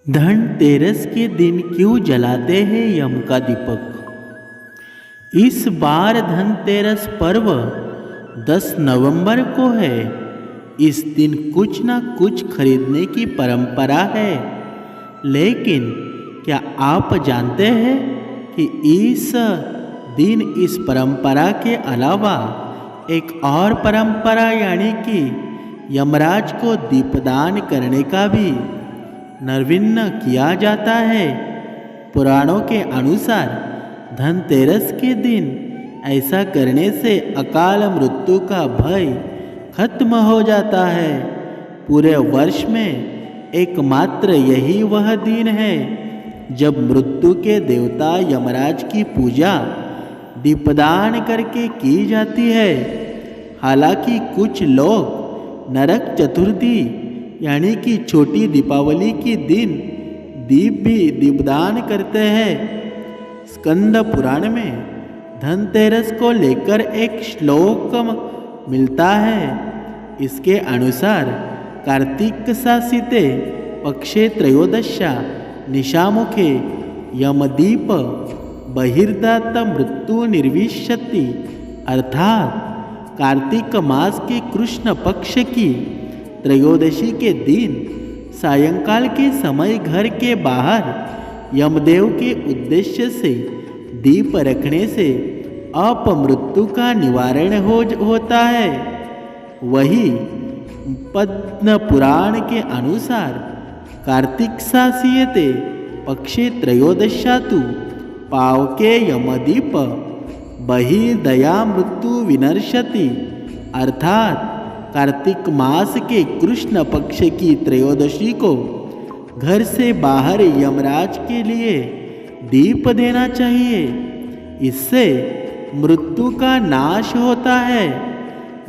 धनतेरस के दिन क्यों जलाते हैं यम का दीपक। इस बार धनतेरस पर्व 10 नवंबर को है। इस दिन कुछ ना कुछ खरीदने की परंपरा है, लेकिन क्या आप जानते हैं कि इस दिन इस परंपरा के अलावा एक और परंपरा यानी कि यमराज को दीपदान करने का भी निर्विघ्न किया जाता है। पुराणों के अनुसार धनतेरस के दिन ऐसा करने से अकाल मृत्यु का भय खत्म हो जाता है। पूरे वर्ष में एकमात्र यही वह दिन है जब मृत्यु के देवता यमराज की पूजा दीपदान करके की जाती है। हालांकि कुछ लोग नरक चतुर्थी यानी कि छोटी दीपावली के दिन दीप भी दीपदान करते हैं। स्कंद पुराण में धनतेरस को लेकर एक श्लोक मिलता है। इसके अनुसार कार्तिक सासिते पक्षे त्रयोदशा निशामुखे यमदीप बहिर्दात मृत्यु निर्विशति, अर्थात कार्तिक मास के कृष्ण पक्ष की त्रयोदशी के दिन सायंकाल के समय घर के बाहर यमदेव के उद्देश्य से दीप रखने से अपमृत्यु का निवारण होता है। वही पद्म पुराण के अनुसार कार्तिक सासियते पक्षे त्रयोदशा तु पावके यमदीप बहिर्दया मृत्यु विनर्शति, अर्थात कार्तिक मास के कृष्ण पक्ष की त्रयोदशी को घर से बाहर यमराज के लिए दीप देना चाहिए। इससे मृत्यु का नाश होता है।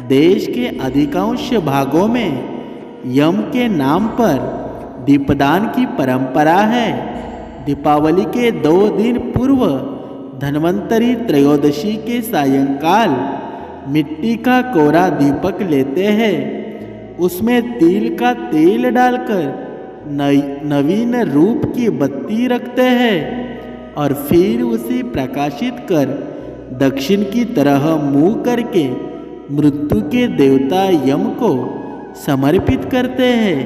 देश के अधिकांश भागों में यम के नाम पर दीपदान की परंपरा है। दीपावली के 2 दिन पूर्व धन्वंतरी त्रयोदशी के सायंकाल मिट्टी का कोरा दीपक लेते हैं। उसमें तिल का तेल डालकर नवीन रूप की बत्ती रखते हैं और फिर उसे प्रकाशित कर दक्षिण की तरह मुंह करके मृत्यु के देवता यम को समर्पित करते हैं।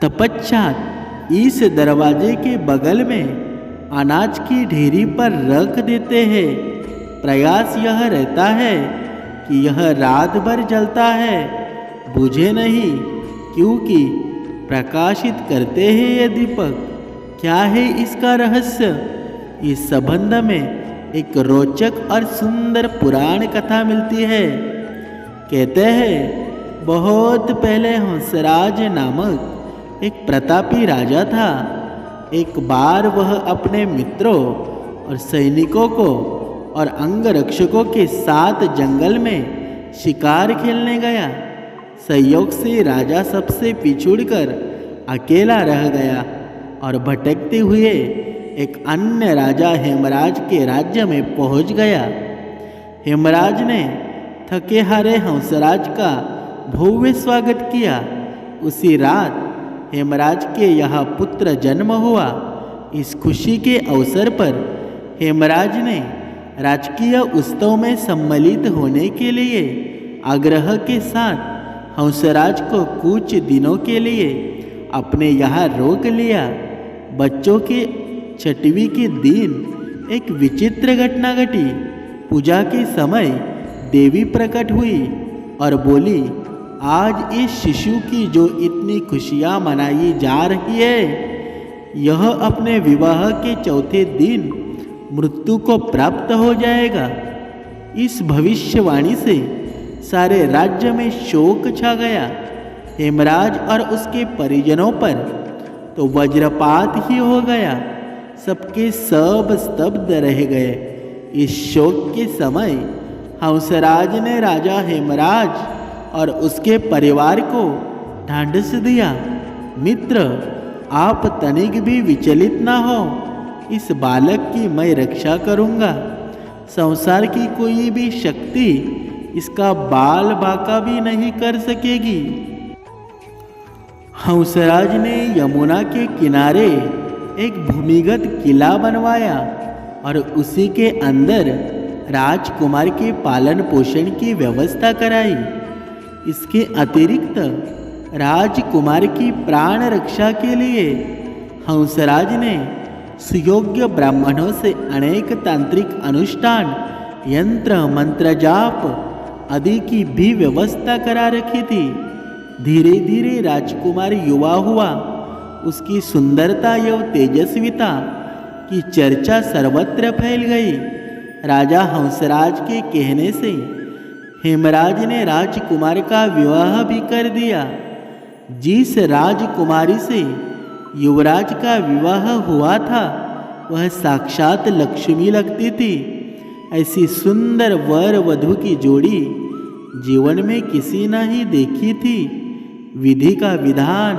तत्पश्चात इस दरवाजे के बगल में अनाज की ढेरी पर रख देते हैं। प्रयास यह रहता है कि यह रात भर जलता है, बुझे नहीं, क्योंकि प्रकाशित करते हैं ये दीपक। क्या है इसका रहस्य? इस संबंध में एक रोचक और सुंदर पुराण कथा मिलती है। कहते हैं बहुत पहले हंसराज नामक एक प्रतापी राजा था। एक बार वह अपने मित्रों और सैनिकों को और अंगरक्षकों के साथ जंगल में शिकार खेलने गया। संयोग से राजा सबसे पिछुड़कर अकेला रह गया और भटकते हुए एक अन्य राजा हेमराज के राज्य में पहुंच गया। हेमराज ने थके हारे हंसराज का भव्य स्वागत किया। उसी रात हेमराज के यहाँ पुत्र जन्म हुआ। इस खुशी के अवसर पर हेमराज ने राजकीय उत्सव में सम्मिलित होने के लिए आग्रह के साथ हंसराज को कुछ दिनों के लिए अपने यहाँ रोक लिया। बच्चों के 6वीं के दिन एक विचित्र घटना घटी। पूजा के समय देवी प्रकट हुई और बोली, आज इस शिशु की जो इतनी खुशियाँ मनाई जा रही है, यह अपने विवाह के 4थे दिन मृत्यु को प्राप्त हो जाएगा। इस भविष्यवाणी से सारे राज्य में शोक छा गया। हेमराज और उसके परिजनों पर तो वज्रपात ही हो गया। सबके सब स्तब्ध रह गए। इस शोक के समय हंसराज ने राजा हेमराज और उसके परिवार को ढांढस दिया, मित्र, आप तनिक भी विचलित ना हो। इस बालक की मैं रक्षा करूँगा। संसार की कोई भी शक्ति इसका बाल बाका भी नहीं कर सकेगी। हंसराज ने यमुना के किनारे एक भूमिगत किला बनवाया और उसी के अंदर राजकुमार के पालन पोषण की व्यवस्था कराई। इसके अतिरिक्त राजकुमार की प्राण रक्षा के लिए हंसराज ने सुयोग्य ब्राह्मणों से अनेक तांत्रिक अनुष्ठान, यंत्र मंत्र जाप आदि की भी व्यवस्था करा रखी थी। धीरे धीरे राजकुमार युवा हुआ। उसकी सुंदरता एवं तेजस्विता की चर्चा सर्वत्र फैल गई। राजा हंसराज के कहने से हेमराज ने राजकुमार का विवाह भी कर दिया। जिस राजकुमारी से युवराज का विवाह हुआ था वह साक्षात लक्ष्मी लगती थी। ऐसी सुंदर वर वधू की जोड़ी जीवन में किसी ने ही देखी थी। विधि का विधान।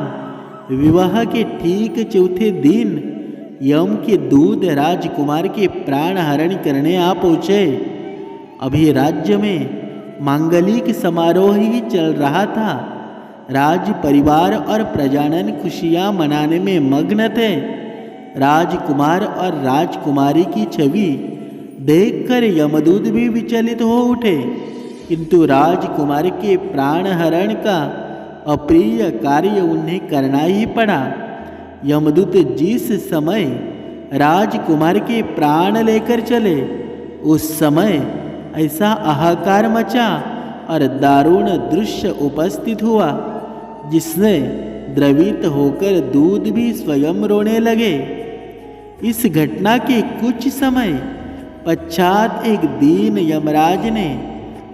विवाह के ठीक चौथे दिन यम के दूत राजकुमार के प्राण हरण करने आ पहुँचे। अभी राज्य में मांगलिक समारोह ही चल रहा था। राज परिवार और प्रजाजन खुशियां मनाने में मग्न थे। राजकुमार और राजकुमारी की छवि देखकर यमदूत भी विचलित हो उठे, किंतु राजकुमार के प्राण हरण का अप्रिय कार्य उन्हें करना ही पड़ा। यमदूत जिस समय राजकुमार के प्राण लेकर चले उस समय ऐसा हाहाकार मचा और दारुण दृश्य उपस्थित हुआ जिससे द्रवित होकर दूध भी स्वयं रोने लगे। इस घटना के कुछ समय पश्चात एक दीन यमराज ने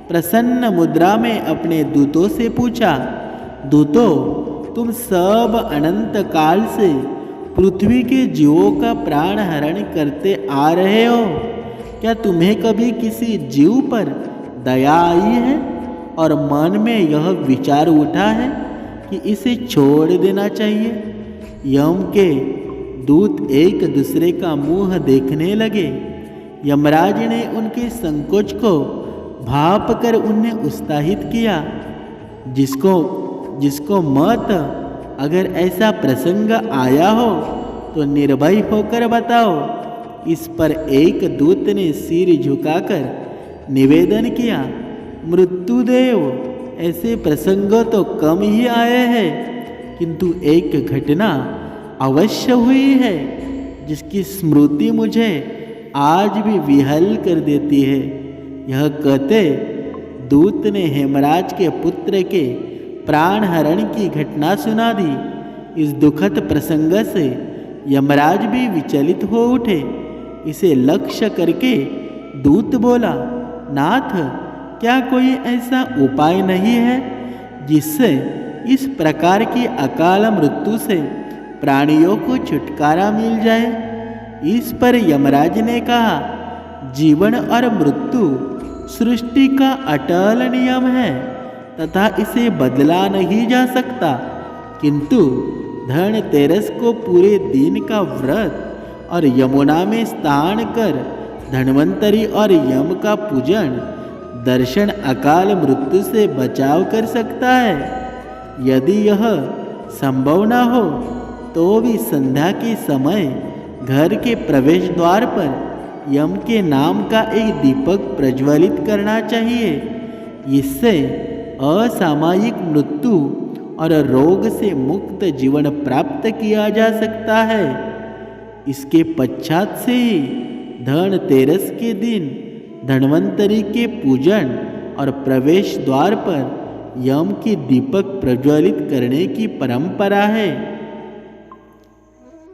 प्रसन्न मुद्रा में अपने दूतों से पूछा, दूतों, तुम सब अनंत काल से पृथ्वी के जीवों का प्राण हरण करते आ रहे हो। क्या तुम्हें कभी किसी जीव पर दया आई है और मन में यह विचार उठा है कि इसे छोड़ देना चाहिए? यम के दूत एक दूसरे का मुंह देखने लगे। यमराज ने उनके संकोच को भाप कर उन्हें उत्साहित किया। जिसको मत अगर ऐसा प्रसंग आया हो तो निर्भय होकर बताओ। इस पर एक दूत ने सिर झुकाकर निवेदन किया, मृत्युदेव, ऐसे प्रसंग तो कम ही आए हैं, किंतु एक घटना अवश्य हुई है जिसकी स्मृति मुझे आज भी विहल कर देती है। यह कहते दूत ने हेमराज के पुत्र के प्राण हरण की घटना सुना दी। इस दुखद प्रसंग से यमराज भी विचलित हो उठे। इसे लक्ष्य करके दूत बोला, नाथ, क्या कोई ऐसा उपाय नहीं है जिससे इस प्रकार की अकाल मृत्यु से प्राणियों को छुटकारा मिल जाए? इस पर यमराज ने कहा, जीवन और मृत्यु सृष्टि का अटल नियम है तथा इसे बदला नहीं जा सकता, किंतु धनतेरस को पूरे दिन का व्रत और यमुना में स्नान कर धन्वंतरि और यम का पूजन दर्शन अकाल मृत्यु से बचाव कर सकता है। यदि यह संभव न हो तो भी संध्या के समय घर के प्रवेश द्वार पर यम के नाम का एक दीपक प्रज्वलित करना चाहिए। इससे असामयिक मृत्यु और रोग से मुक्त जीवन प्राप्त किया जा सकता है। इसके पश्चात से ही धनतेरस के दिन धन्वंतरि के पूजन और प्रवेश द्वार पर यम की दीपक प्रज्वलित करने की परंपरा है।